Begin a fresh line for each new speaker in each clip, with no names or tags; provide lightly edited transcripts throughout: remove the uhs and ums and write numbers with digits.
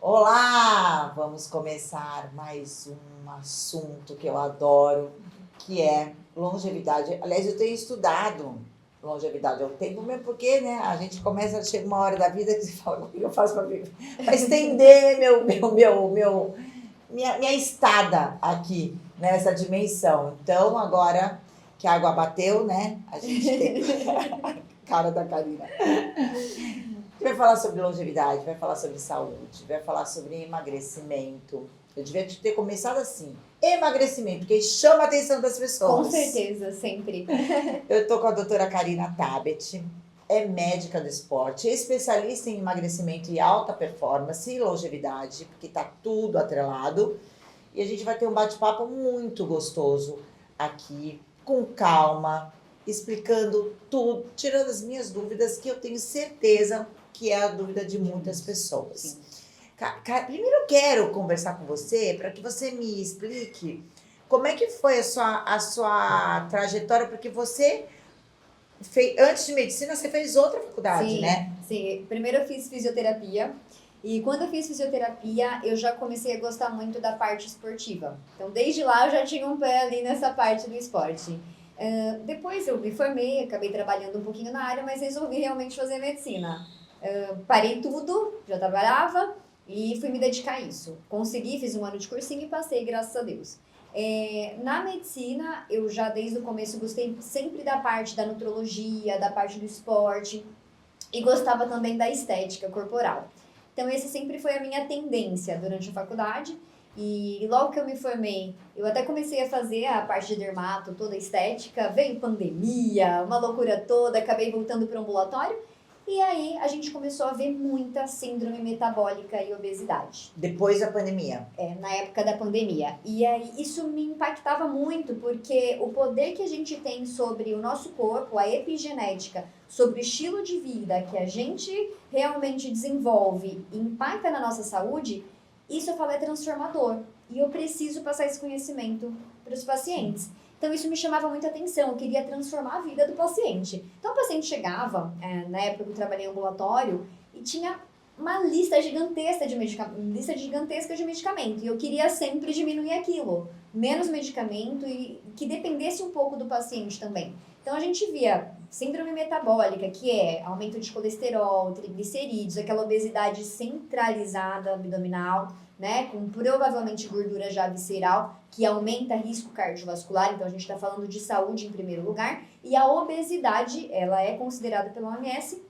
Olá! Vamos começar mais um assunto que eu adoro, que é longevidade. Aliás, eu tenho estudado longevidade há um tempo, mesmo porque, né, a gente começa, chega uma hora da vida que você fala, o que eu faço para estender minha estada aqui, nessa dimensão. Então, agora que a água bateu, né, a gente tem cara da Karina. Vai falar sobre longevidade, vai falar sobre saúde, vai falar sobre emagrecimento. Eu devia ter começado assim, emagrecimento, porque chama a atenção das pessoas.
Com certeza, sempre.
Eu tô com a doutora Karina Tabet, é médica do esporte, especialista em emagrecimento e alta performance e longevidade, porque tá tudo atrelado. E a gente vai ter um bate-papo muito gostoso aqui, com calma, explicando tudo, tirando as minhas dúvidas, que eu tenho certeza que é a dúvida de muitas pessoas.
Sim.
Primeiro eu quero conversar com você para que você me explique como é que foi a sua trajetória, porque você fez, antes de medicina, você fez outra faculdade,
Sim,
né?
sim. Primeiro eu fiz fisioterapia. E quando eu fiz fisioterapia, eu já comecei a gostar muito da parte esportiva. Então, desde lá, eu já tinha um pé ali nessa parte do esporte. Depois eu me formei, acabei trabalhando um pouquinho na área, mas resolvi realmente fazer medicina. Parei tudo, já trabalhava e fui me dedicar a isso. Consegui, fiz um ano de cursinho e passei, graças a Deus. Na medicina, eu já desde o começo gostei sempre da parte da nutrologia, da parte do esporte e gostava também da estética corporal. Então, esse sempre foi a minha tendência durante a faculdade. E logo que eu me formei, eu até comecei a fazer a parte de dermato, toda a estética. Veio pandemia, uma loucura toda, acabei voltando para o ambulatório. E aí, a gente começou a ver muita síndrome metabólica e obesidade.
Depois da pandemia.
Na época da pandemia. E aí, isso me impactava muito, porque o poder que a gente tem sobre o nosso corpo, a epigenética, sobre o estilo de vida que a gente realmente desenvolve e impacta na nossa saúde, isso eu falo é transformador. E eu preciso passar esse conhecimento para os pacientes. Então, isso me chamava muita atenção, eu queria transformar a vida do paciente. Então, o paciente chegava, na época que eu trabalhei em ambulatório, e tinha uma lista gigantesca de medicamento, e eu queria sempre diminuir aquilo. Menos medicamento e que dependesse um pouco do paciente também. Então, a gente via síndrome metabólica, que é aumento de colesterol, triglicerídeos, aquela obesidade centralizada abdominal, né, com provavelmente gordura já visceral, que aumenta risco cardiovascular. Então, a gente está falando de saúde em primeiro lugar. E a obesidade, ela é considerada pela OMS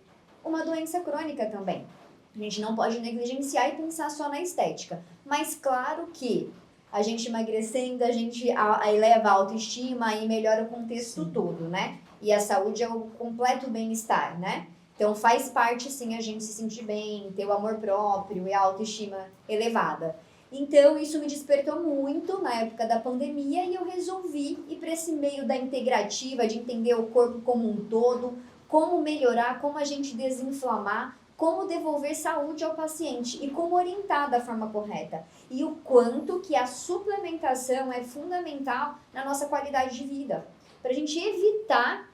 uma doença crônica também. A gente não pode negligenciar e pensar só na estética. Mas claro que a gente emagrecendo, a gente eleva a autoestima e melhora o contexto todo, né? E a saúde é o completo bem-estar, né? Então faz parte sim a gente se sentir bem, ter o amor próprio e a autoestima elevada. Então isso me despertou muito na época da pandemia e eu resolvi ir para esse meio da integrativa, de entender o corpo como um todo, como melhorar, como a gente desinflamar, como devolver saúde ao paciente e como orientar da forma correta. E o quanto que a suplementação é fundamental na nossa qualidade de vida. Para a gente evitar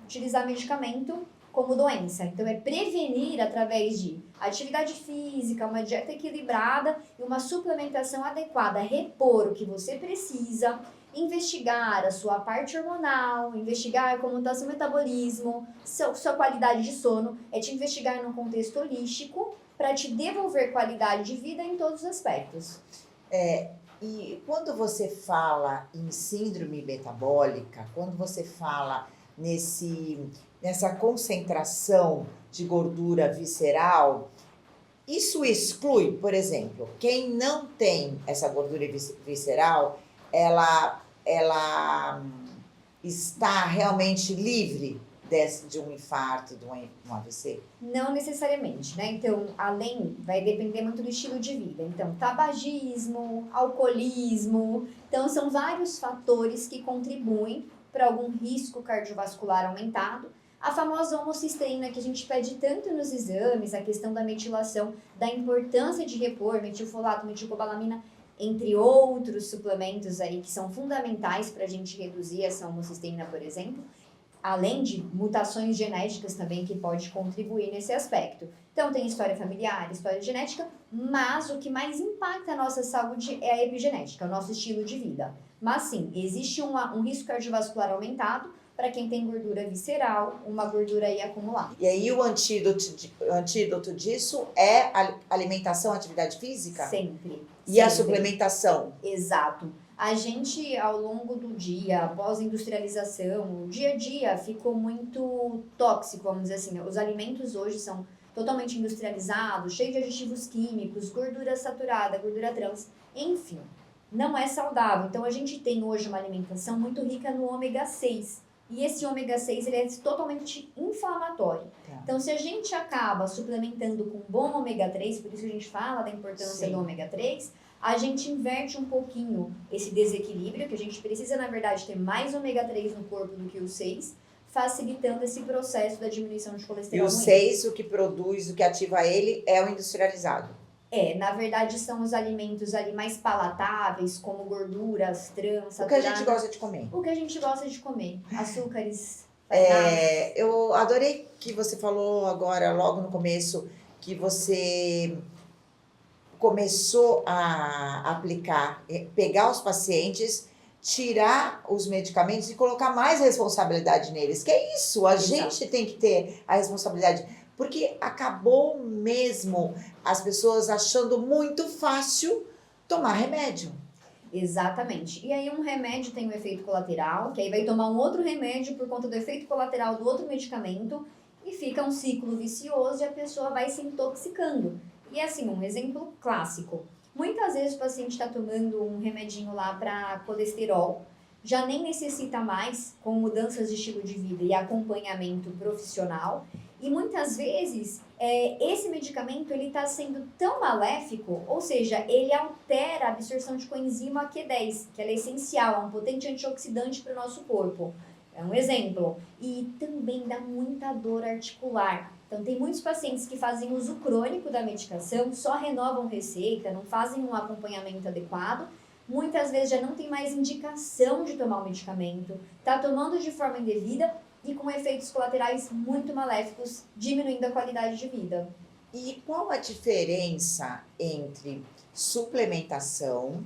utilizar medicamento como doença. Então, é prevenir através de atividade física, uma dieta equilibrada e uma suplementação adequada, repor o que você precisa, investigar a sua parte hormonal, investigar como está seu metabolismo, sua qualidade de sono, é te investigar num contexto holístico para te devolver qualidade de vida em todos os aspectos.
E quando você fala em síndrome metabólica, quando você fala nessa concentração de gordura visceral, isso exclui, por exemplo, quem não tem essa gordura visceral, ela está realmente livre de um infarto, de um AVC?
Não necessariamente, né? Então, vai depender muito do estilo de vida. Então, tabagismo, alcoolismo. Então, são vários fatores que contribuem para algum risco cardiovascular aumentado. A famosa homocisteína que a gente pede tanto nos exames, a questão da metilação, da importância de repor metilfolato, metilcobalamina, entre outros suplementos aí que são fundamentais para a gente reduzir essa homocisteína, por exemplo. além de mutações genéticas também que pode contribuir nesse aspecto. Então, tem história familiar, história genética, mas o que mais impacta a nossa saúde é a epigenética, o nosso estilo de vida. Mas sim, existe um risco cardiovascular aumentado para quem tem gordura visceral, uma gordura aí acumulada.
E aí o antídoto disso é a alimentação, atividade física?
Sempre.
E a suplementação?
Exato. A gente, ao longo do dia, após a industrialização, o dia a dia ficou muito tóxico, vamos dizer assim. Os alimentos hoje são totalmente industrializados, cheios de aditivos químicos, gordura saturada, gordura trans, enfim, não é saudável. Então, a gente tem hoje uma alimentação muito rica no ômega 6. E esse ômega 6 ele é totalmente inflamatório.
Tá.
Então, se a gente acaba suplementando com bom ômega 3, por isso a gente fala da importância do ômega 3, a gente inverte um pouquinho esse desequilíbrio, que a gente precisa, na verdade, ter mais ômega 3 no corpo do que o 6, facilitando esse processo da diminuição de
E
colesterol.
o 6, o que produz, o que ativa ele, é o industrializado.
Na verdade, são os alimentos ali mais palatáveis, como gorduras, trans,
O que a gente gosta de comer.
O que a gente gosta de comer. Açúcares.
Eu adorei que você falou agora, logo no começo, que você começou a aplicar, pegar os pacientes, tirar os medicamentos e colocar mais responsabilidade neles. Que é isso, a gente tem que ter a responsabilidade. Porque acabou mesmo as pessoas achando muito fácil tomar remédio.
Exatamente. E aí um remédio tem um efeito colateral, que aí vai tomar um outro remédio por conta do efeito colateral do outro medicamento e fica um ciclo vicioso e a pessoa vai se intoxicando. E assim, um exemplo clássico. Muitas vezes o paciente está tomando um remedinho lá para colesterol, já nem necessita mais, com mudanças de estilo de vida e acompanhamento profissional. E muitas vezes, esse medicamento ele está sendo tão maléfico, ou seja, ele altera a absorção de coenzima Q10, que ela é essencial, é um potente antioxidante para o nosso corpo. É um exemplo. E também dá muita dor articular. Então, tem muitos pacientes que fazem uso crônico da medicação, só renovam receita, não fazem um acompanhamento adequado. Muitas vezes já não tem mais indicação de tomar o medicamento, está tomando de forma indevida e com efeitos colaterais muito maléficos, diminuindo a qualidade de vida.
E qual a diferença entre suplementação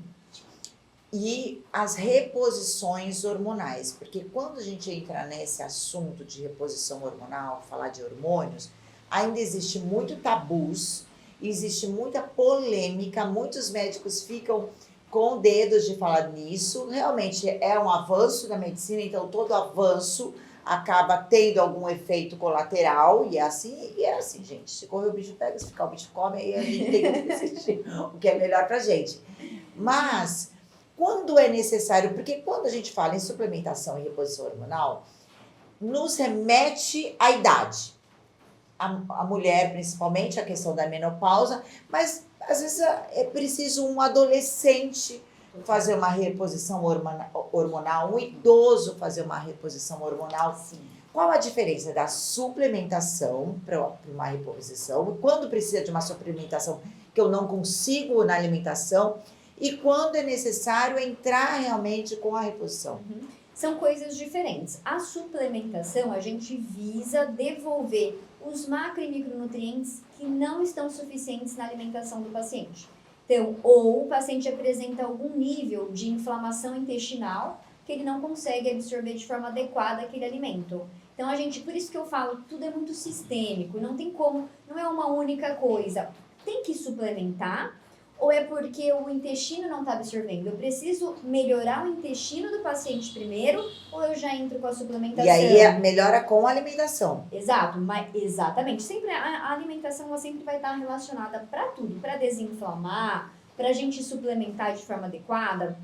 e as reposições hormonais? Porque quando a gente entra nesse assunto de reposição hormonal, falar de hormônios, ainda existe muito tabus, existe muita polêmica, muitos médicos ficam com dedos de falar nisso. Realmente é um avanço da medicina, então todo avanço acaba tendo algum efeito colateral, e é assim, gente. Se correr o bicho pega, se ficar o bicho come, aí a gente tem que decidir o que é melhor pra gente. Mas, quando é necessário, porque quando a gente fala em suplementação e reposição hormonal, nos remete à idade. A mulher, principalmente, a questão da menopausa, mas às vezes é preciso um adolescente fazer uma reposição hormonal, um idoso fazer uma reposição hormonal.
Sim.
Qual a diferença da suplementação para uma reposição? Quando precisa de uma suplementação que eu não consigo na alimentação? E quando é necessário entrar realmente com a reposição?
São coisas diferentes. A suplementação, a gente visa devolver os macro e micronutrientes que não estão suficientes na alimentação do paciente. Então, ou o paciente apresenta algum nível de inflamação intestinal que ele não consegue absorver de forma adequada aquele alimento. Então, por isso que eu falo, tudo é muito sistêmico, não tem como, não é uma única coisa. Tem que suplementar, ou é porque o intestino não está absorvendo? Eu preciso melhorar o intestino do paciente primeiro, ou eu já entro com a suplementação?
E aí melhora com a alimentação.
Exato, exatamente. Sempre a alimentação ela sempre vai estar relacionada para tudo, para desinflamar, para a gente suplementar de forma adequada,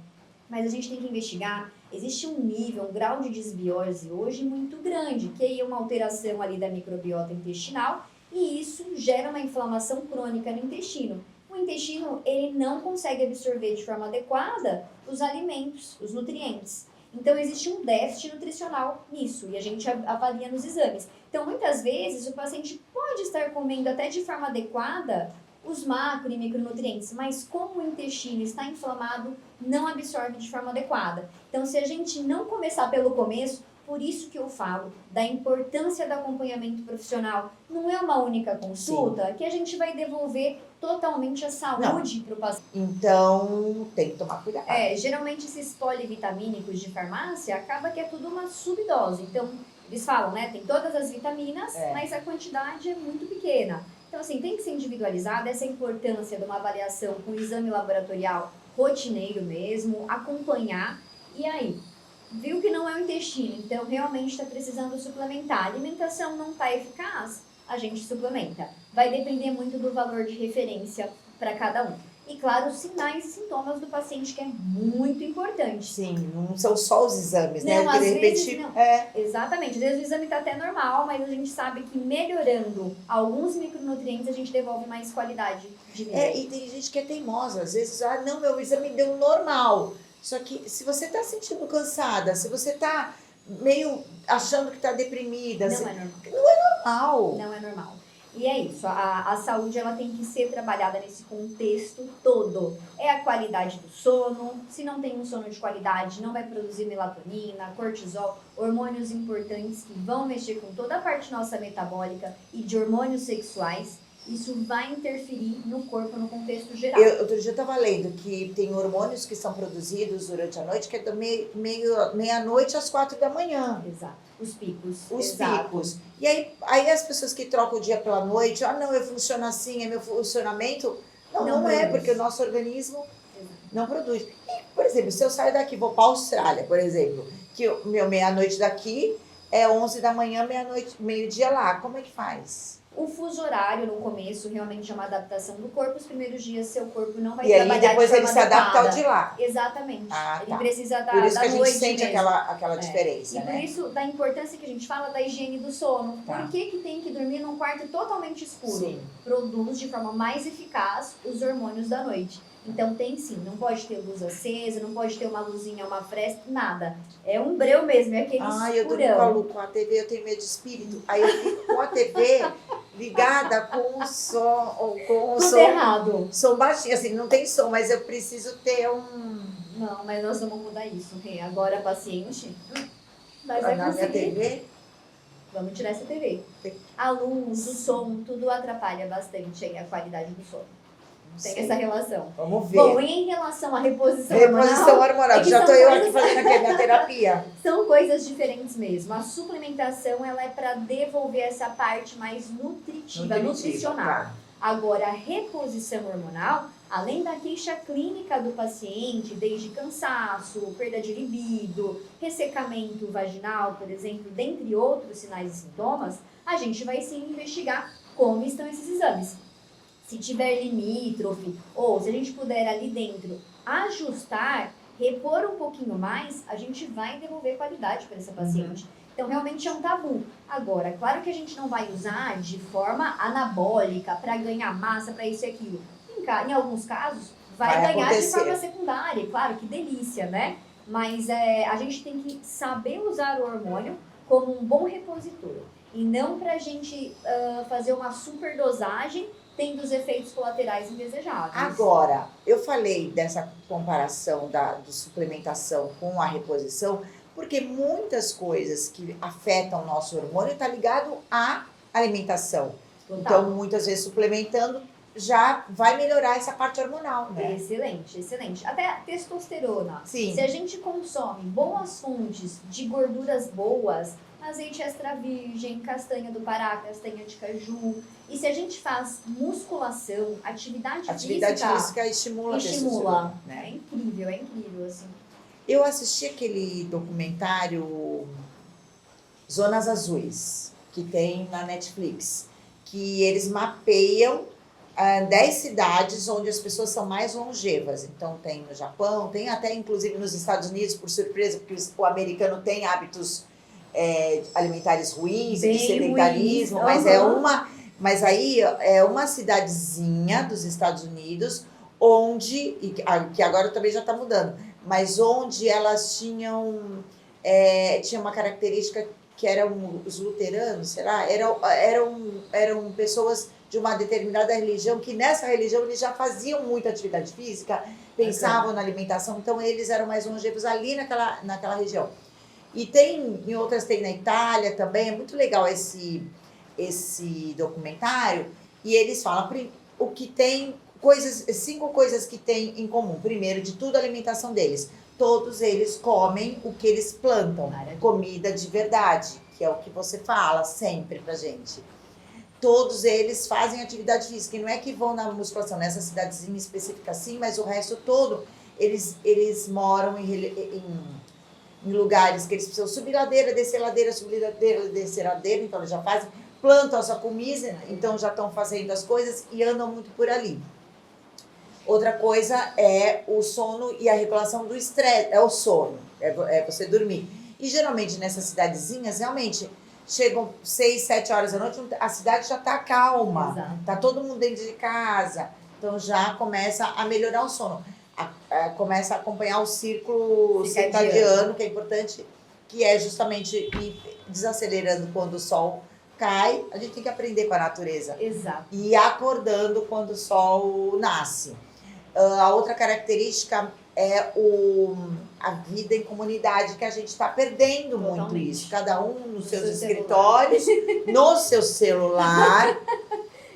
mas a gente tem que investigar. Existe um nível, um grau de desbiose hoje muito grande, que é uma alteração ali da microbiota intestinal, e isso gera uma inflamação crônica no intestino. O intestino, ele não consegue absorver de forma adequada os alimentos, os nutrientes. Então, existe um déficit nutricional nisso, e a gente avalia nos exames. Então, muitas vezes, o paciente pode estar comendo até de forma adequada os macro e micronutrientes, mas como o intestino está inflamado, não absorve de forma adequada. Então, se a gente não começar pelo começo, Por isso que eu falo da importância do acompanhamento profissional. Não é uma única consulta que a gente vai devolver totalmente a saúde para o paciente.
Então, tem que tomar cuidado.
Geralmente esses polivitamínicos de farmácia, acaba que é tudo uma subdose. Então, eles falam, né, tem todas as vitaminas, mas a quantidade é muito pequena. Então, assim, tem que ser individualizada essa importância de uma avaliação com exame laboratorial rotineiro mesmo, acompanhar. E aí, viu que não é o intestino, então realmente está precisando suplementar. A alimentação não está eficaz, a gente suplementa. Vai depender muito do valor de referência para cada um. E claro, os sinais e sintomas do paciente, que é muito importante.
Sim, não são só os exames,
não,
né? Porque
às
de repente,
vezes não. Exatamente, às vezes o exame está até normal, mas a gente sabe que melhorando alguns micronutrientes, a gente devolve mais qualidade de vida.
E tem gente que é teimosa, às vezes, não, meu exame deu normal. Só que se você está sentindo cansada, se você está meio achando que está deprimida,
não é normal.
Não é normal.
Não é normal. E é isso, a saúde ela tem que ser trabalhada nesse contexto todo. É a qualidade do sono, se não tem um sono de qualidade, não vai produzir melatonina, cortisol, hormônios importantes que vão mexer com toda a parte nossa metabólica e de hormônios sexuais. Isso vai interferir no corpo, no contexto geral.
Outro dia eu estava lendo que tem hormônios que são produzidos durante a noite, que é da meia-noite às 4 da manhã.
Exato. Os picos.
Os picos. E aí as pessoas que trocam o dia pela noite, não, eu funciono assim, é meu funcionamento. Não é, porque o nosso organismo não produz. E, por exemplo, se eu saio daqui, vou para a Austrália, por exemplo, que o meu meia-noite daqui é 11 da manhã, meia-noite, meio-dia lá, como é que faz?
O fuso horário, no começo, realmente é uma adaptação do corpo. Os primeiros dias, seu corpo não vai
trabalhar
de forma
E aí depois ele se adapta ao de lá.
Exatamente. Ele precisa da
Por isso
da
que a gente
noite
sente
mesmo.
aquela diferença,
E por isso, da importância que a gente fala da higiene do sono. Por que tem que dormir num quarto totalmente escuro?
Sim.
Produz de forma mais eficaz os hormônios da noite. Então tem sim, não pode ter luz acesa, não pode ter uma luzinha, uma fresta, nada. É um breu mesmo, é aquele escurão.
Eu durmo com a TV, eu tenho medo de espírito. Aí eu fico com a TV ligada com o som, ou com o
Tudo
som.
errado.
Som baixinho, assim, não tem som, mas eu preciso ter um...
Não, mas nós vamos mudar isso, Rê. Agora, paciente, nós
na
vai
minha
conseguir.
TV.
Vamos tirar essa TV. A luz, o som, tudo atrapalha bastante aí a qualidade do sono. Tem essa relação.
Vamos ver.
Bom, e em relação à reposição
hormonal, já estou eu aqui fazendo aqui a minha terapia.
São coisas diferentes mesmo. A suplementação, ela é para devolver essa parte mais nutricional.
Claro.
Agora, a reposição hormonal, além da queixa clínica do paciente, desde cansaço, perda de libido, ressecamento vaginal, por exemplo, dentre outros sinais e sintomas, a gente vai sim investigar como estão esses exames. Se tiver limítrofe, ou se a gente puder ali dentro ajustar, repor um pouquinho mais, a gente vai devolver qualidade para essa paciente. Então, realmente é um tabu. Agora, claro que a gente não vai usar de forma anabólica para ganhar massa, para isso e aquilo. Em alguns casos, vai ganhar de forma secundária. Claro, que delícia, né? Mas a gente tem que saber usar o hormônio como um bom repositor. E não para a gente fazer uma superdosagem tendo os efeitos colaterais indesejáveis.
Agora, eu falei dessa comparação da suplementação com a reposição, porque muitas coisas que afetam o nosso hormônio estão ligado à alimentação.
Total.
Então, muitas vezes suplementando já vai melhorar essa parte hormonal, né?
Excelente, excelente. Até a testosterona.
Sim.
Se a gente consome boas fontes de gorduras boas, azeite extra virgem, castanha do Pará, castanha de caju. E se a gente faz musculação, atividade física
estimula a
estimula.
Né?
É incrível, assim.
Eu assisti aquele documentário Zonas Azuis, que tem na Netflix, que eles mapeiam 10 cidades onde as pessoas são mais longevas. Então tem no Japão, tem até inclusive nos Estados Unidos, por surpresa, porque o americano tem hábitos alimentares ruins, de sedentarismo, mas aí é uma cidadezinha dos Estados Unidos onde, que agora também já está mudando, mas onde elas tinha uma característica que eram os luteranos, será? Eram pessoas de uma determinada religião, que nessa religião eles já faziam muita atividade física, pensavam na alimentação, então eles eram mais longevos ali naquela região. E tem, em outras tem na Itália também, é muito legal esse documentário, e eles falam o que tem, coisas, 5 coisas que tem em comum. Primeiro de tudo, a alimentação deles. Todos eles comem o que eles plantam, comida de verdade, que é o que você fala sempre pra gente. Todos eles fazem atividade física, e não é que vão na musculação, nessa cidadezinha específica assim, mas o resto todo, eles moram em lugares que eles precisam subir ladeira, descer ladeira, subir ladeira, descer ladeira, então eles já fazem, plantam a sua comida, então já estão fazendo as coisas e andam muito por ali. Outra coisa é o sono e a regulação do estresse, é o sono, é você dormir. E geralmente nessas cidadezinhas, realmente, chegam 6, 7 horas da noite, a cidade já está calma,
Exato.
tá todo mundo dentro de casa, então já começa a melhorar o sono. Começa a acompanhar o círculo circadiano, que é importante, que é justamente ir desacelerando quando o sol cai. A gente tem que aprender com a natureza.
Exato.
E acordando quando o sol nasce. A outra característica é a vida em comunidade, que a gente está perdendo muito isso. Cada um nos seus escritórios, no seu celular.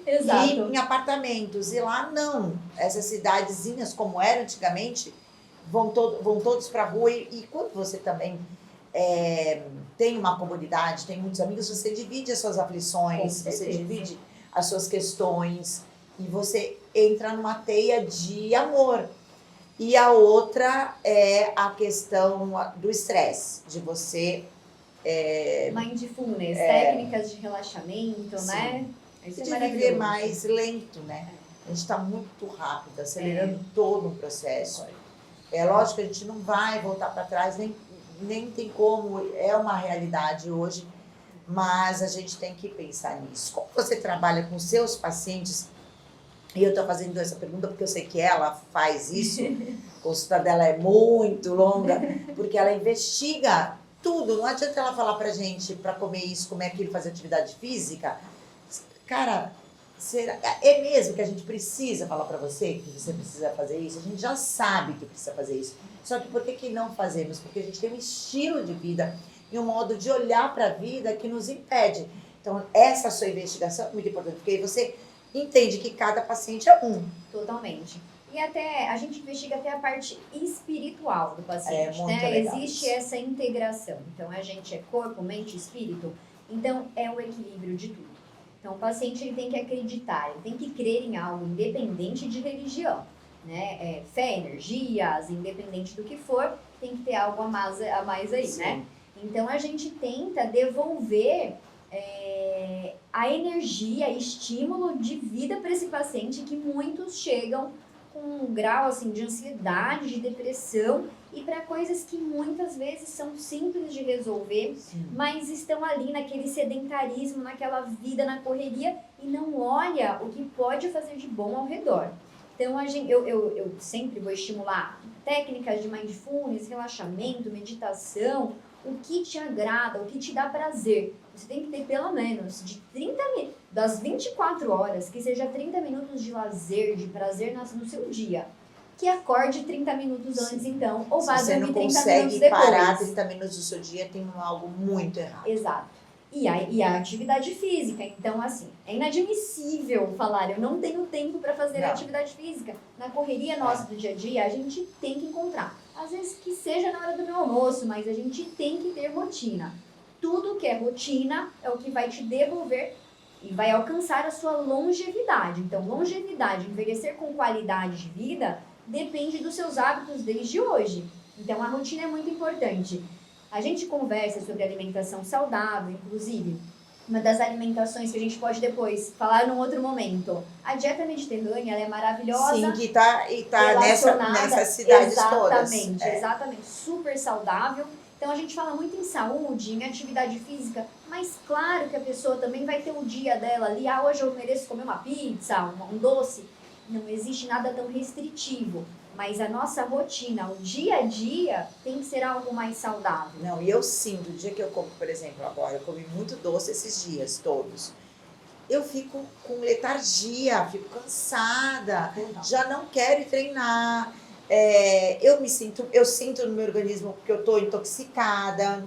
Exato.
E em apartamentos. E lá não. Essas cidadezinhas, como era antigamente, vão todos para a rua. E quando você também tem uma comunidade, tem muitos amigos, você divide as suas aflições, você divide as suas questões. E você entra numa teia de amor. E a outra é a questão do estresse, de você...
Mindfulness, técnicas de relaxamento, sim, né?
Isso de viver mais lento, né? A gente está muito rápido, acelerando todo um processo. É lógico que a gente não vai voltar para trás, nem tem como, é uma realidade hoje, mas a gente tem que pensar nisso. Como você trabalha com seus pacientes, e eu estou fazendo essa pergunta porque eu sei que ela faz isso, a consulta dela é muito longa, porque ela investiga tudo. Não adianta ela falar pra gente para comer isso, comer aquilo, fazer atividade física. Cara, é mesmo que a gente precisa falar para você que você precisa fazer isso? A gente já sabe que precisa fazer isso. Só que por que não fazemos? Porque a gente tem um estilo de vida e um modo de olhar para a vida que nos impede. Então, essa sua investigação é muito importante, porque aí você entende que cada paciente é um.
Totalmente. E até a gente investiga até a parte espiritual do paciente,
muito
né?
legal.
Existe essa integração. Então, a gente é corpo, mente, espírito. Então, é o equilíbrio de tudo. Então, o paciente ele tem que acreditar, ele tem que crer em algo, independente de religião, né? Fé, energias, independente do que for, tem que ter algo a mais aí, sim, né? Então, a gente tenta devolver a energia, estímulo de vida para esse paciente, que muitos chegam com um grau assim, de ansiedade, de depressão, e para coisas que muitas vezes são simples de resolver, sim, mas estão ali naquele sedentarismo, naquela vida, na correria, e não olha o que pode fazer de bom ao redor. Então, eu sempre vou estimular técnicas de mindfulness, relaxamento, meditação, o que te agrada, o que te dá prazer. Você tem que ter pelo menos de 30 minutos, das 24 horas, que seja 30 minutos de lazer, de prazer no seu dia. Que acorde 30 minutos antes, então, ou vá dormir 30 minutos depois. Se você não consegue parar 30 minutos do seu dia, tem algo muito errado. Exato. E a atividade física. Então, assim, é inadmissível falar, eu não tenho tempo para fazer atividade física. Na correria nossa do dia a dia, a gente tem que encontrar. Às vezes que seja na hora do meu almoço, mas a gente tem que ter rotina. Tudo que é rotina é o que vai te devolver e vai alcançar a sua longevidade. Então, longevidade, envelhecer com qualidade de vida, depende dos seus hábitos desde hoje. Então, a rotina é muito importante. A gente conversa sobre alimentação saudável, inclusive. Uma das alimentações que a gente pode depois falar num outro momento. A dieta mediterrânea, ela é maravilhosa. Sim,
que tá nessas cidades todas.
Exatamente. Super saudável. Então, a gente fala muito em saúde, em atividade física, mas claro que a pessoa também vai ter o dia dela ali. Hoje eu mereço comer uma pizza, um doce. Não existe nada tão restritivo. Mas a nossa rotina, o dia a dia, tem que ser algo mais saudável. Não, e eu sinto, o dia que eu como, por exemplo, agora, eu comi muito doce esses dias todos. Eu fico com letargia, fico cansada, já não quero ir treinar. Eu sinto no meu organismo que eu estou intoxicada.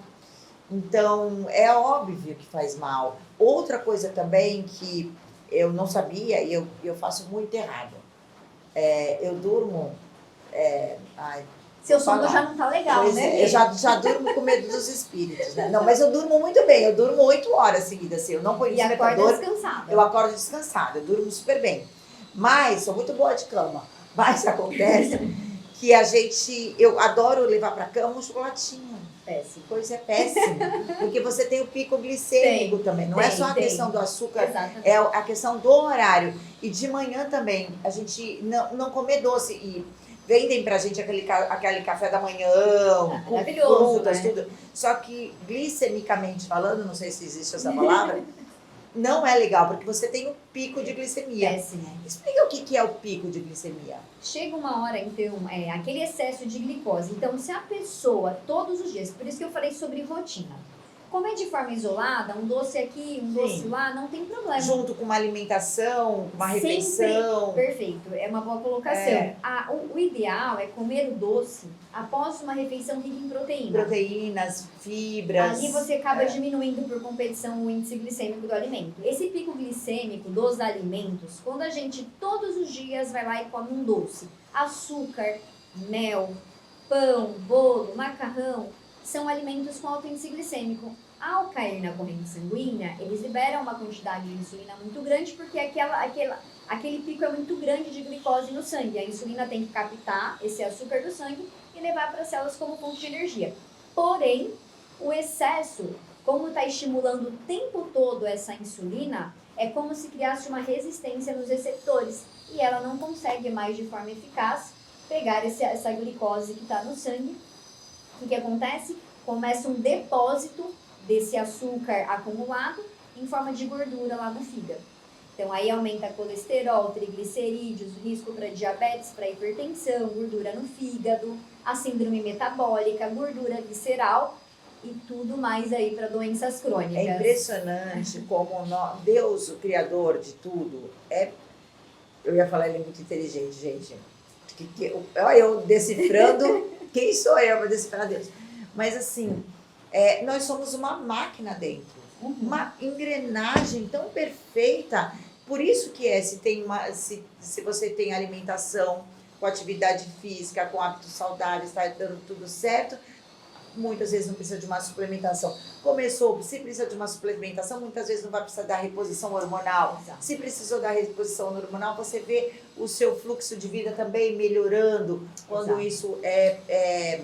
Então, é óbvio que faz mal. Outra coisa também que eu não sabia e eu faço muito errado. Eu durmo... ai,
Seu
vou
sono
falar.
já não tá legal,
Pois
né?
é, eu já durmo com medo dos espíritos, né? Não, mas eu durmo muito bem. Eu durmo 8 horas seguidas, assim. Eu não ponho
E acorda
despertador.
descansada.
Eu acordo descansada. Eu durmo super bem. Mas, sou muito boa de cama. Mas acontece que eu adoro levar pra cama um chocolatinho.
Péssimo.
Coisa é péssima. Porque você tem o pico glicêmico também. Não é só a questão do açúcar,
Exatamente.
é a questão do horário. E de manhã também, a gente não comer doce. E vendem pra gente aquele café da manhã, com
maravilhoso,
frutas,
né?
tudo. Só que, glicemicamente falando, não sei se existe essa palavra, não é legal, porque você tem um pico de glicemia.
Péssimo.
Explica o que é o pico de glicemia.
Chega uma hora, então, aquele excesso de glicose. Então, se a pessoa, todos os dias, por isso que eu falei sobre rotina, comer de forma isolada, um doce aqui, um doce lá, não tem problema.
Junto com uma alimentação, uma refeição.
Perfeito, é uma boa colocação. O ideal é comer o doce após uma refeição rica em proteína.
Proteínas, fibras.
Ali você acaba diminuindo por competição o índice glicêmico do alimento. Esse pico glicêmico dos alimentos, quando a gente todos os dias vai lá e come um doce, açúcar, mel, pão, bolo, macarrão, são alimentos com alto índice glicêmico. Ao cair na corrente sanguínea, eles liberam uma quantidade de insulina muito grande porque aquele pico é muito grande de glicose no sangue. A insulina tem que captar esse açúcar do sangue e levar para as células como fonte de energia. Porém, o excesso, como está estimulando o tempo todo essa insulina, é como se criasse uma resistência nos receptores e ela não consegue mais de forma eficaz pegar essa glicose que está no sangue. O que acontece? Começa um depósito desse açúcar acumulado em forma de gordura lá no fígado. Então aí aumenta colesterol, triglicerídeos, risco para diabetes, para hipertensão, gordura no fígado, a síndrome metabólica, gordura visceral e tudo mais aí para doenças crônicas.
É impressionante como Deus, o Criador de tudo, eu ia falar, ele é muito inteligente, gente. Eu decifrando, quem sou eu para decifrar Deus? Mas assim, nós somos uma máquina dentro, uma engrenagem tão perfeita. Por isso que se você tem alimentação, com atividade física, com hábitos saudáveis, está dando tudo certo, muitas vezes não precisa de uma suplementação. Se precisa de uma suplementação, muitas vezes não vai precisar da reposição hormonal.
Exato.
Se precisou da reposição hormonal, você vê o seu fluxo de vida também melhorando quando isso é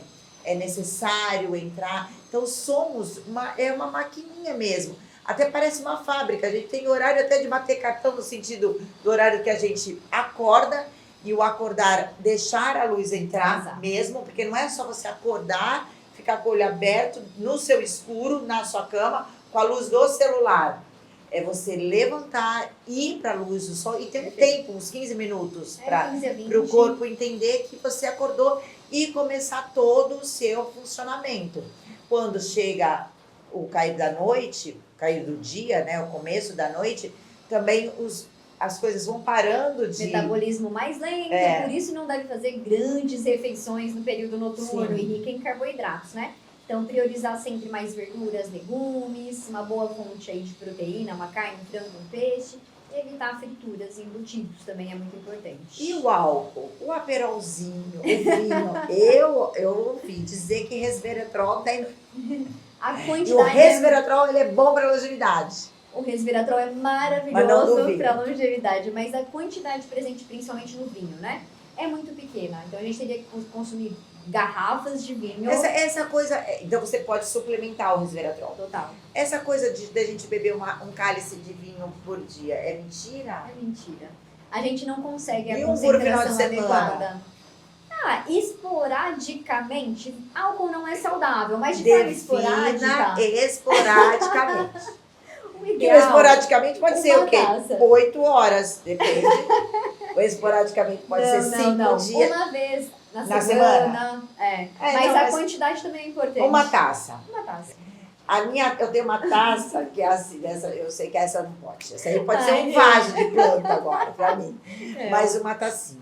necessário entrar. Então, somos uma maquininha mesmo. Até parece uma fábrica. A gente tem horário até de bater cartão no sentido do horário que a gente acorda e o acordar, deixar a luz entrar mesmo, porque não é só você acordar, ficar com o olho aberto no seu escuro, na sua cama, com a luz do celular. É você levantar, ir para a luz do sol e ter um tempo, uns 15 minutos, para o corpo entender que você acordou e começar todo o seu funcionamento. Quando chega o cair da noite, cair do dia, né, o começo da noite, também as coisas vão parando de...
Metabolismo mais lento, por isso não deve fazer grandes refeições no período noturno e rica em carboidratos, né? Então, priorizar sempre mais verduras, legumes, uma boa fonte aí de proteína, uma carne, um frango, um peixe. Evitar frituras e embutidos também é muito importante. E
o álcool? O aperolzinho, o vinho. Eu ouvi dizer que resveratrol tem...
A quantidade...
E o resveratrol, ele é bom para a longevidade.
O resveratrol é maravilhoso para longevidade, mas a quantidade presente, principalmente no vinho, né? É muito pequena. Então, a gente teria que consumir garrafas de vinho.
Essa coisa... Então, você pode suplementar o resveratrol.
Total.
Essa coisa de a gente beber um cálice de vinho por dia, é mentira?
É mentira. A gente não consegue a
concentração adequada.
Esporadicamente, álcool não é saudável, mas de forma esporádica.
Esporadicamente.
O ideal,
esporadicamente pode ser o quê?
Taça.
8 horas, depende. Ou esporadicamente pode ser 5 dias.
Uma vez na semana. Mas a quantidade também é importante.
Uma taça.
Uma taça.
Eu tenho uma taça que é assim, eu sei que essa não pode. Essa aí pode ser um vaso de planta agora, pra mim. Mas uma tacinha.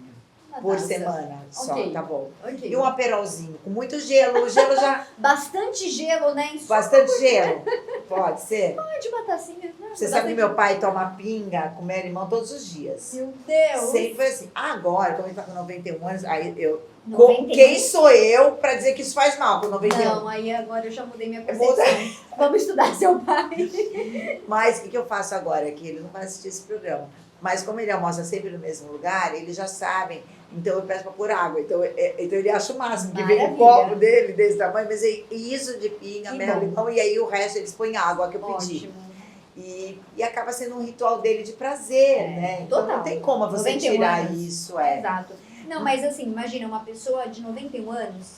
Uma
por
taça.
semana só,
Ok.
tá bom.
Ok.
E um aperolzinho com muito gelo. O gelo já...
Bastante gelo, né? Em
Bastante gelo. Pode ser.
de batacinha. Né?
Você sabe que meu pai toma pinga com mel e limão todos os dias.
Meu Deus.
Sempre foi assim. Agora, como ele tá com 91 anos, aí eu...
91?
Quem sou eu pra dizer que isso faz mal com 91?
Não, aí agora eu já mudei minha
Muda.
percepção. Vamos estudar seu pai.
Mas o que eu faço agora? É que ele não vai assistir esse programa. Mas como ele almoça sempre no mesmo lugar, eles já sabem. Então eu peço pra pôr água. Então ele acha o máximo, que vem um
Maravilha.
copo dele desse tamanho. Mas é isso de pinga,
Que
mel,
bom.
limão. E aí o resto eles põem água que eu pedi.
Ótimo.
E acaba sendo um ritual dele de prazer, né? Então
total.
não tem como você
91
tirar
anos.
isso.
Exato. Não, mas assim, imagina, uma pessoa de 91 anos,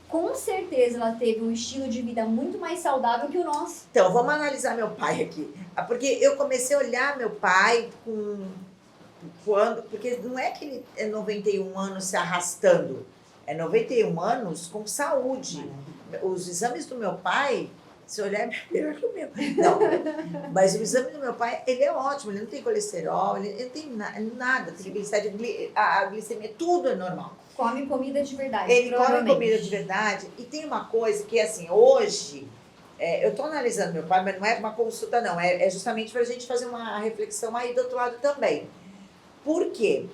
com certeza ela teve um estilo de vida muito mais saudável que o nosso.
Então, vamos analisar meu pai aqui. Porque eu comecei a olhar meu pai porque não é que ele é 91 anos se arrastando. É 91 anos com saúde. Os exames do meu pai, se olhar, é melhor que o meu. Não, mas o exame do meu pai, ele é ótimo. Ele não tem colesterol, ele não tem nada. A glicemia, tudo é normal.
Come comida de verdade,
Ele come
provavelmente.
comida de verdade. E tem uma coisa que, assim, hoje, eu estou analisando meu pai, mas não é uma consulta, não. É justamente para a gente fazer uma reflexão aí do outro lado também. Por quê?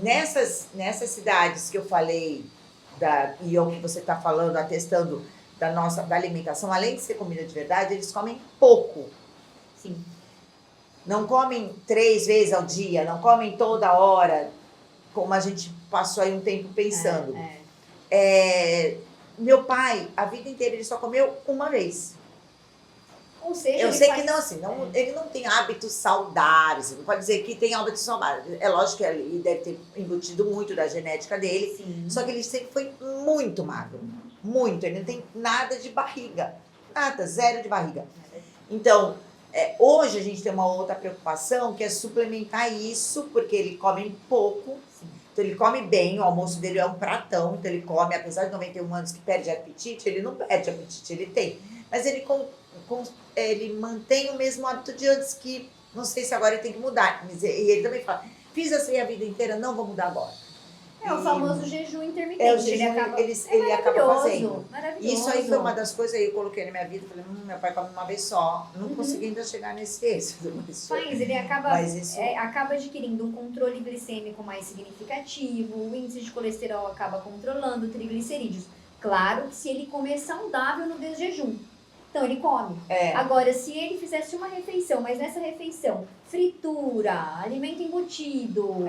Nessas cidades que eu falei, e o que você está falando, atestando da alimentação, além de ser comida de verdade, eles comem pouco.
Sim.
Não comem 3 vezes ao dia, não comem toda hora, como a gente passou aí um tempo pensando. Meu pai, a vida inteira, ele só comeu uma vez.
Ou seja,
Eu
ele
sei
faz-
que não, assim, ele não tem hábitos saudáveis. Não pode dizer que tem hábitos saudáveis. É lógico que ele deve ter embutido muito da genética dele.
Sim.
Só que ele sempre foi muito magro. Muito. Ele não tem nada de barriga. Nada, zero de barriga. Então, hoje a gente tem uma outra preocupação, que é suplementar isso, porque ele come pouco. Então, ele come bem, o almoço dele é um pratão. Então, ele come, apesar de 91 anos que perde apetite, ele não perde apetite, ele tem. Mas ele mantém o mesmo hábito de antes, que não sei se agora ele tem que mudar. E ele também fala, fiz assim a vida inteira, não vou mudar agora.
O famoso jejum intermitente.
O jejum, ele acaba fazendo.
Maravilhoso.
Isso aí foi uma das coisas que eu coloquei na minha vida. Falei, meu pai come uma vez só. Não consegui ainda chegar nesse êxito.
Mas ele acaba,
Mas isso-
acaba adquirindo um controle glicêmico mais significativo, o índice de colesterol acaba controlando, triglicerídeos. Claro que se ele comer saudável no desjejum. Então ele come. Agora, se ele fizesse uma refeição, mas nessa refeição, fritura, alimento embutido.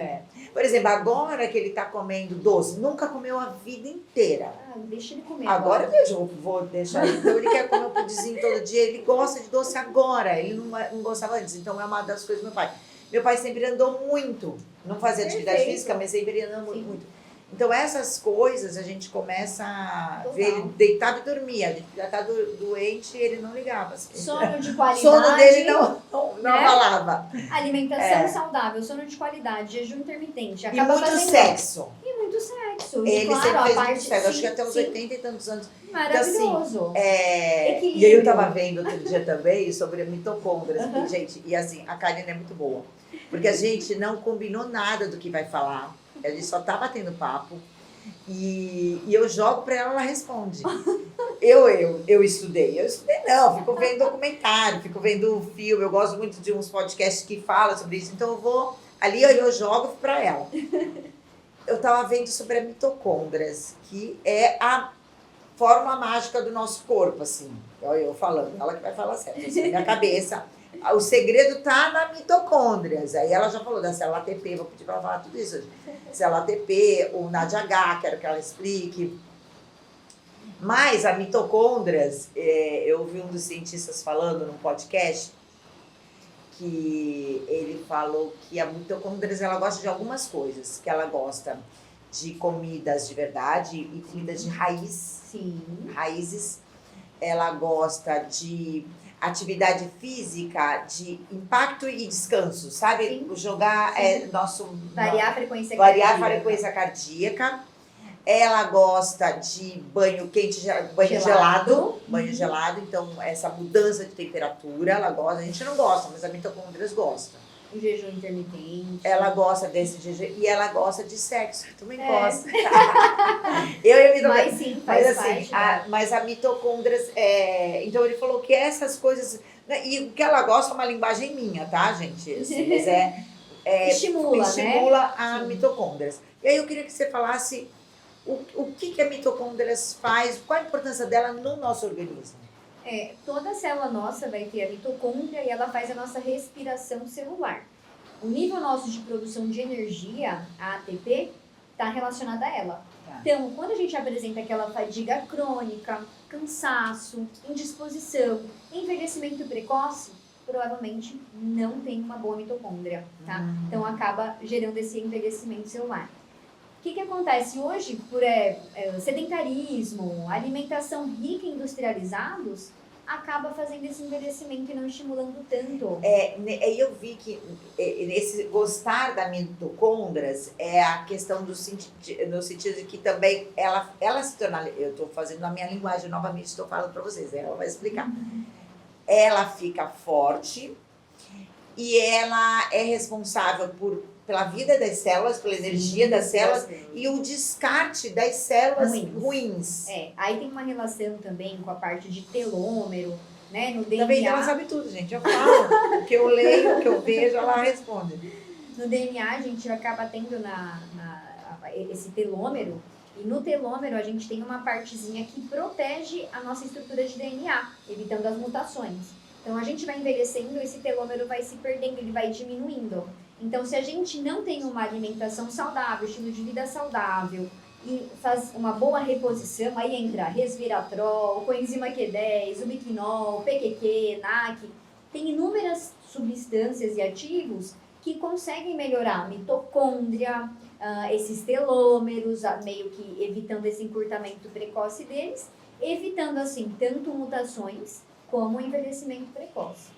Por exemplo, agora que ele está comendo doce, nunca comeu a vida inteira.
Deixa ele comer.
Agora eu vou deixar ele. Então ele quer comer um pudinzinho todo dia, ele gosta de doce agora. Ele não gostava antes. Então é uma das coisas do meu pai. Meu pai sempre andou muito. Não fazia atividade
Perfeito.
física, mas sempre andou
Sim.
muito. Então essas coisas a gente começa a
Total.
ver ele deitado e dormir. A gente já tá doente e ele não ligava. Assim.
Sono de
O
qualidade.
sono dele não
né?
abalava.
Alimentação saudável, sono de qualidade, jejum intermitente.
E
Acaba
muito
fazendo...
sexo.
E muito sexo.
Ele
claro,
sempre
a
fez
parte,
muito sexo. Acho
sim,
que até uns
sim.
80 e tantos anos.
Maravilhoso.
E aí eu tava vendo outro dia também sobre mitocôndrias.
Uhum.
Gente, e assim, a Karina é muito boa. Porque a gente não combinou nada do que vai falar. A gente só tá batendo papo. E eu jogo pra ela responde. Eu estudei. Eu estudei não, fico vendo documentário, fico vendo filme. Eu gosto muito de uns podcasts que falam sobre isso. Então eu vou ali, eu jogo pra ela. Eu tava vendo sobre a mitocôndrias, que é a fórmula mágica do nosso corpo, assim. Eu falando, ela que vai falar certo, assim, na minha cabeça. O segredo tá na mitocôndrias. Aí ela já falou da célula ATP, vou pedir pra ela falar tudo isso hoje. Célula ATP, o NADH, quero que ela explique. Mas a mitocôndrias, eu ouvi um dos cientistas falando num podcast, que ele falou que a mitocôndrias, ela gosta de algumas coisas, que ela gosta de comidas de verdade e comidas de raiz,
Sim.
raízes. Ela gosta de atividade física, de impacto e descanso, sabe?
Sim.
Jogar
Variar a frequência
variar a
cardíaca.
frequência cardíaca. Ela gosta de banho quente, banho gelado. Banho gelado, então essa mudança de temperatura, ela gosta. A gente não gosta, mas a mitocôndrias gosta.
O jejum intermitente.
Ela gosta desse jejum e ela gosta de sexo, que também gosta. Eu e a mitocôndria.
Mas sim, faz
Mas assim,
parte.
mas a mitocôndria, então ele falou que essas coisas, né, e o que ela gosta é uma linguagem minha, tá, gente? Assim, mas estimula a
Sim.
mitocôndrias. E aí eu queria que você falasse o que a mitocôndria faz, qual a importância dela no nosso organismo.
Toda célula nossa vai ter a mitocôndria e ela faz a nossa respiração celular. O nível nosso de produção de energia, a ATP, está relacionado a ela.
Tá.
Então, quando a gente apresenta aquela fadiga crônica, cansaço, indisposição, envelhecimento precoce, provavelmente não tem uma boa mitocôndria, tá? Então, acaba gerando esse envelhecimento celular. O que acontece hoje, por sedentarismo, alimentação rica em industrializados, acaba fazendo esse envelhecimento e não estimulando tanto.
Eu vi que nesse gostar da mitocôndrias é a questão no sentido de que também ela se torna, eu estou fazendo a minha linguagem novamente, estou falando para vocês, ela vai explicar. Ela fica forte e ela é responsável pela vida das células, pela energia das células e o descarte das células ruins.
Aí tem uma relação também com a parte de telômero, né? No DNA.
Também ela sabe tudo, gente. Eu falo, o que eu leio, o que eu vejo, ela responde.
No DNA a gente acaba tendo esse telômero. E no telômero a gente tem uma partezinha que protege a nossa estrutura de DNA, evitando as mutações. Então a gente vai envelhecendo, esse telômero vai se perdendo, ele vai diminuindo. Então se a gente não tem uma alimentação saudável, estilo de vida saudável e faz uma boa reposição, aí entra resveratrol, coenzima Q10, ubiquinol, PQQ, NAC, tem inúmeras substâncias e ativos que conseguem melhorar a mitocôndria, esses telômeros, meio que evitando esse encurtamento precoce deles, evitando assim tanto mutações como o envelhecimento precoce.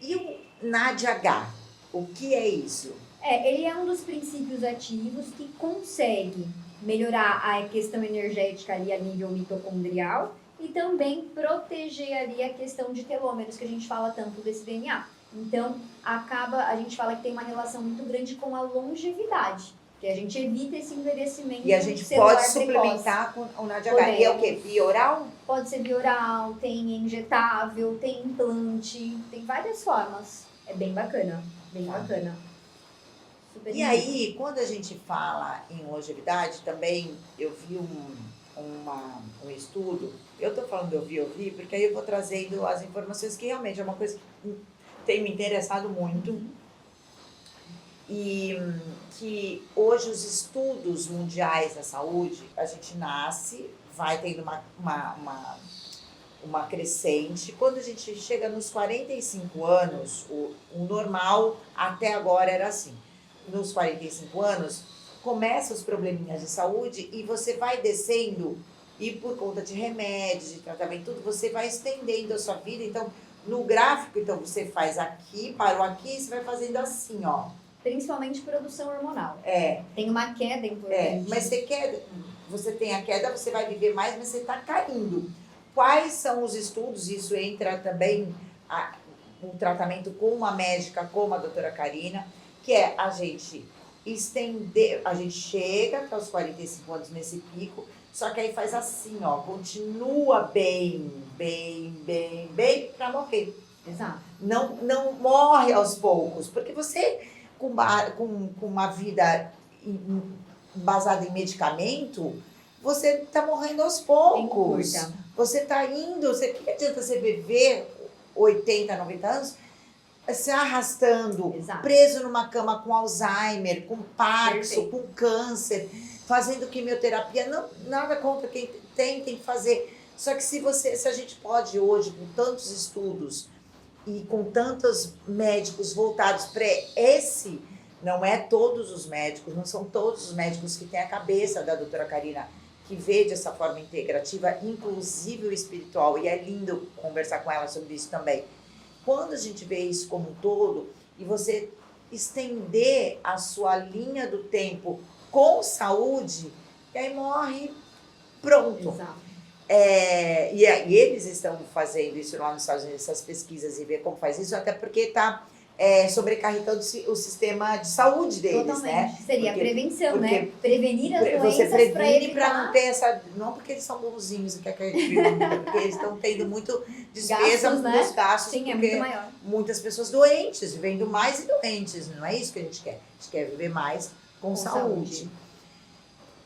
E o NADH, o que é isso?
Ele é um dos princípios ativos que consegue melhorar a questão energética ali a nível mitocondrial e também proteger ali a questão de telômeros, que a gente fala tanto desse DNA. Então, a gente fala que tem uma relação muito grande com a longevidade, que a gente evita esse envelhecimento.
E a gente pode suplementar com o NADH. E é o quê? Bioral?
Pode ser bioral, tem injetável, tem implante, tem várias formas. É bem bacana, bem bacana. Super
e aí, quando a gente fala em longevidade, também eu vi um estudo, eu estou falando eu vi, porque aí eu vou trazendo as informações que realmente é uma coisa que tem me interessado muito. E que hoje os estudos mundiais da saúde, a gente nasce, vai tendo uma crescente. Quando a gente chega nos 45 anos, o normal até agora era assim. Nos 45 anos, começam os probleminhas de saúde e você vai descendo e por conta de remédios, de tratamento, tudo, você vai estendendo a sua vida. Então, no gráfico, então, você faz aqui, parou aqui, você vai fazendo assim, ó.
Principalmente produção hormonal. Tem uma queda importante.
Mas você tem a queda, você vai viver mais, mas você está caindo. Quais são os estudos? Isso entra também um tratamento com uma médica como a doutora Karina, que é a gente estender, a gente chega até os 45 anos nesse pico, só que aí faz assim, ó, continua bem, para morrer.
Exato.
Não morre aos poucos, porque você, com uma vida baseada em medicamento, você está morrendo aos poucos. Você está indo, que adianta você viver 80, 90 anos se arrastando,
exato,
preso numa cama com Alzheimer, com Parkinson, com câncer, fazendo quimioterapia. Não, nada contra quem tem que fazer. Só que se a gente pode hoje, com tantos estudos e com tantos médicos voltados para não é todos os médicos, não são todos os médicos que têm a cabeça da doutora Karina, que vê dessa forma integrativa, inclusive o espiritual, e é lindo conversar com ela sobre isso também. Quando a gente vê isso como um todo, e você estender a sua linha do tempo com saúde, e aí morre, pronto.
Exato.
E eles estão fazendo isso lá nos Estados Unidos, essas pesquisas, e ver como faz isso, até porque está sobrecarregando o sistema de saúde deles,
Totalmente.
né?
Seria a prevenção,
porque
né? Prevenir as
você
doenças para
previne
evitar
para não ter essa... Não porque eles são bonzinhos, que é que a gente pergunta, porque eles estão tendo muito despesa
gastos, né?
dos gastos,
Sim, é
porque
muito maior.
muitas pessoas doentes, vivendo mais e doentes, não é isso que a gente quer. A gente quer viver mais com saúde.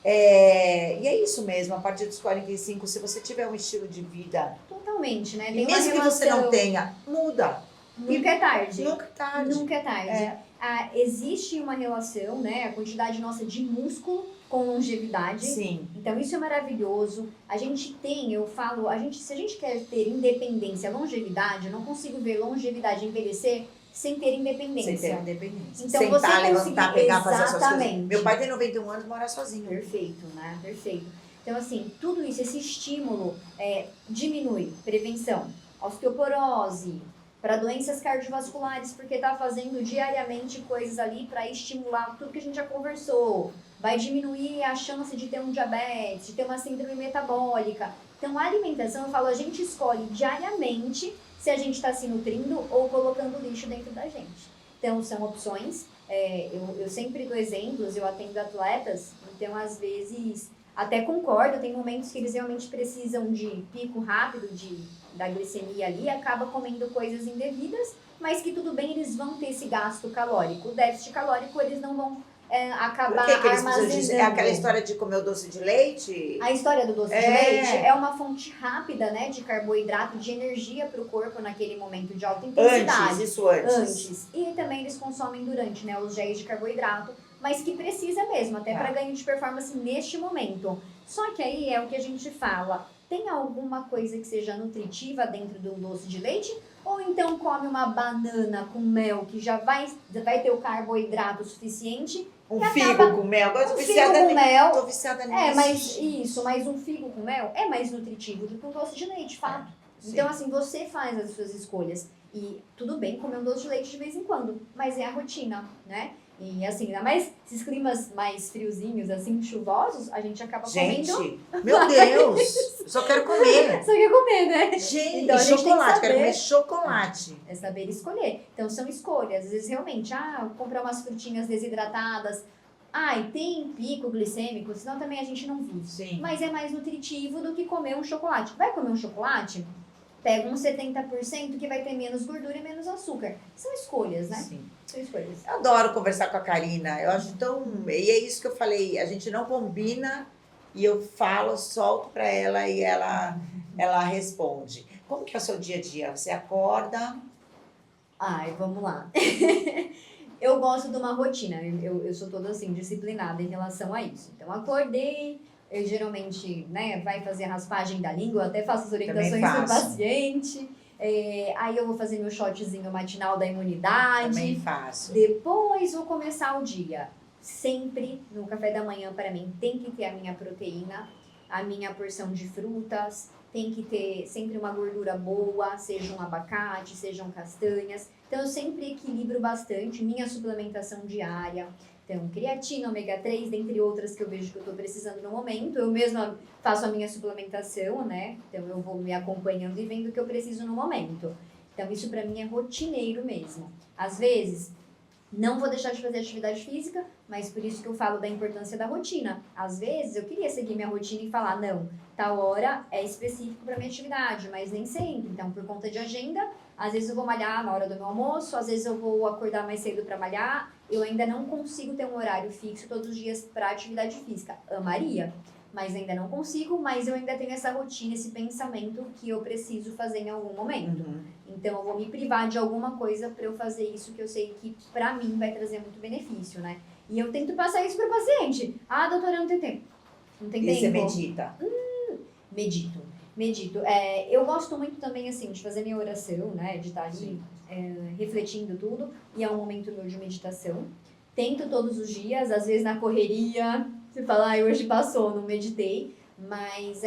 E é isso mesmo, a partir dos 45, se você tiver um estilo de vida...
Totalmente, né?
E
Tem uma
mesmo que você não tenha, muda.
Nunca é tarde.
Nunca é tarde.
Nunca é tarde. Existe uma relação, né? A quantidade nossa de músculo com longevidade.
Sim.
Então, isso é maravilhoso. A gente tem, eu falo, se a gente quer ter independência, longevidade, eu não consigo ver longevidade envelhecer sem ter independência.
Sem ter independência.
Então,
Sentar,
você
levantar, pegar, fazer as suas coisas.
Exatamente.
Meu pai tem 91 anos e mora sozinho.
Perfeito, né? Perfeito. Então, assim, tudo isso, esse estímulo diminui. Prevenção, osteoporose, para doenças cardiovasculares, porque tá fazendo diariamente coisas ali para estimular tudo que a gente já conversou. Vai diminuir a chance de ter um diabetes, de ter uma síndrome metabólica. Então, a alimentação, eu falo, a gente escolhe diariamente se a gente está se nutrindo ou colocando lixo dentro da gente. Então, são opções. Eu sempre dou exemplos, eu atendo atletas, então, às vezes, até concordo, tem momentos que eles realmente precisam de pico rápido da glicemia ali, acaba comendo coisas indevidas, mas que tudo bem, eles vão ter esse gasto calórico. O déficit calórico, eles não vão acabar
Por que eles precisam
armazenando.
disso? É aquela história de comer o doce de leite?
A história do doce de leite é uma fonte rápida, né, de carboidrato, de energia para o corpo naquele momento de alta intensidade.
Isso antes.
E também eles consomem durante, né, os géis de carboidrato, mas que precisa mesmo, até para ganho de performance neste momento. Só que aí é o que a gente fala, tem alguma coisa que seja nutritiva dentro do doce de leite? Ou então come uma banana com mel, que já vai ter o carboidrato suficiente.
Um figo com mel. Agora
Um figo com mel.
Tô viciada nisso.
Mas um figo com mel é mais nutritivo do que um doce de leite, fato. Então, assim, você faz as suas escolhas. E tudo bem comer um doce de leite de vez em quando, mas é a rotina, né? E assim, ainda mais esses climas mais friozinhos, assim, chuvosos, a gente acaba comendo.
Meu Deus! Só quero comer.
Só quer comer, né?
Gente,
então,
chocolate, quero comer chocolate.
É saber escolher. Então, são escolhas. Às vezes, realmente, comprar umas frutinhas desidratadas. E tem pico glicêmico, senão também a gente não vive.
Sim.
Mas é mais nutritivo do que comer um chocolate. Vai comer um chocolate? Pega uns 70% que vai ter menos gordura e menos açúcar. São escolhas, né?
Sim.
São escolhas.
Eu adoro conversar com a Karina. Eu acho tão... E é isso que eu falei. A gente não combina e eu falo, solto para ela e ela responde. Como que é o seu dia a dia? Você acorda...
Vamos lá. Eu gosto de uma rotina. Eu sou toda assim, disciplinada em relação a isso. Então, acordei... Eu geralmente, né, vai fazer a raspagem da língua, eu até faço as orientações do paciente. Aí eu vou fazer meu shotzinho matinal da imunidade.
Também faço.
Depois vou começar o dia. Sempre no café da manhã, para mim, tem que ter a minha proteína, a minha porção de frutas, tem que ter sempre uma gordura boa, seja um abacate, sejam castanhas. Então, eu sempre equilibro bastante minha suplementação diária. Então, creatina, ômega 3, dentre outras que eu vejo que eu estou precisando no momento. Eu mesma faço a minha suplementação, né? Então, eu vou me acompanhando e vendo o que eu preciso no momento. Então, isso para mim é rotineiro mesmo. Às vezes, não vou deixar de fazer atividade física, mas por isso que eu falo da importância da rotina. Às vezes, eu queria seguir minha rotina e falar, não, tal hora é específico para minha atividade, mas nem sempre. Então, por conta de agenda, às vezes eu vou malhar na hora do meu almoço, às vezes eu vou acordar mais cedo para malhar. Eu ainda não consigo ter um horário fixo todos os dias para atividade física. Amaria, mas ainda não consigo, mas eu ainda tenho essa rotina, esse pensamento que eu preciso fazer em algum momento. Então, eu vou me privar de alguma coisa para eu fazer isso que eu sei que para mim vai trazer muito benefício, né? E eu tento passar isso para o paciente. Doutora, não tem tempo. Não tem tempo.
E você medita?
Medito. Eu gosto muito também, assim, de fazer minha oração, né? De estar ali refletindo tudo. E é um momento meu de meditação. Tento todos os dias, às vezes na correria. Você fala, hoje passou, não meditei. Mas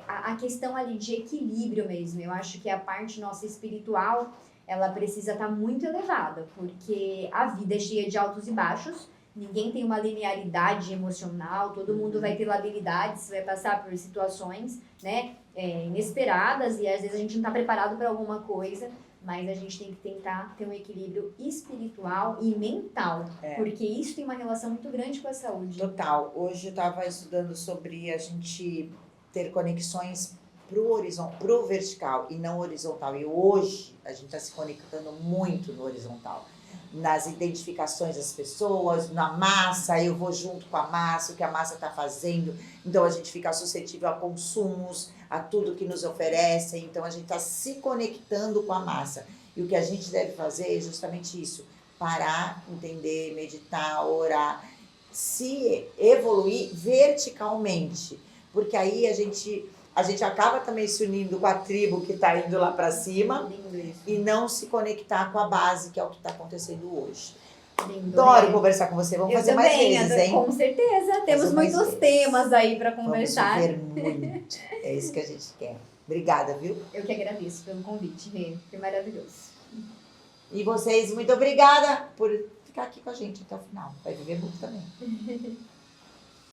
a questão ali de equilíbrio mesmo. Eu acho que a parte nossa espiritual, ela precisa estar muito elevada. Porque a vida é cheia de altos e baixos. Ninguém tem uma linearidade emocional, todo mundo vai ter labilidades, vai passar por situações, né, inesperadas, e às vezes a gente não está preparado para alguma coisa, mas a gente tem que tentar ter um equilíbrio espiritual e mental, porque isso tem uma relação muito grande com a saúde.
Total. Hoje eu estava estudando sobre a gente ter conexões pro vertical e não horizontal. E hoje a gente está se conectando muito no horizontal. Nas identificações das pessoas, na massa, eu vou junto com a massa, o que a massa está fazendo. Então a gente fica suscetível a consumos, a tudo que nos oferecem. Então a gente está se conectando com a massa. E o que a gente deve fazer é justamente isso: parar, entender, meditar, orar, se evoluir verticalmente. Porque aí a gente acaba também se unindo com a tribo que está indo lá para cima e não se conectar com a base, que é o que está acontecendo hoje.
Lindo,
Adoro
né?
conversar com você. Vamos
Eu
fazer
também,
mais vezes, hein?
com certeza. Temos
mais
muitos
vezes.
temas aí para conversar.
Vamos viver muito. É isso que a gente quer. Obrigada, viu?
Eu que agradeço pelo convite, Rê. Foi maravilhoso.
E vocês, muito obrigada por ficar aqui com a gente até o final. Vai viver muito também.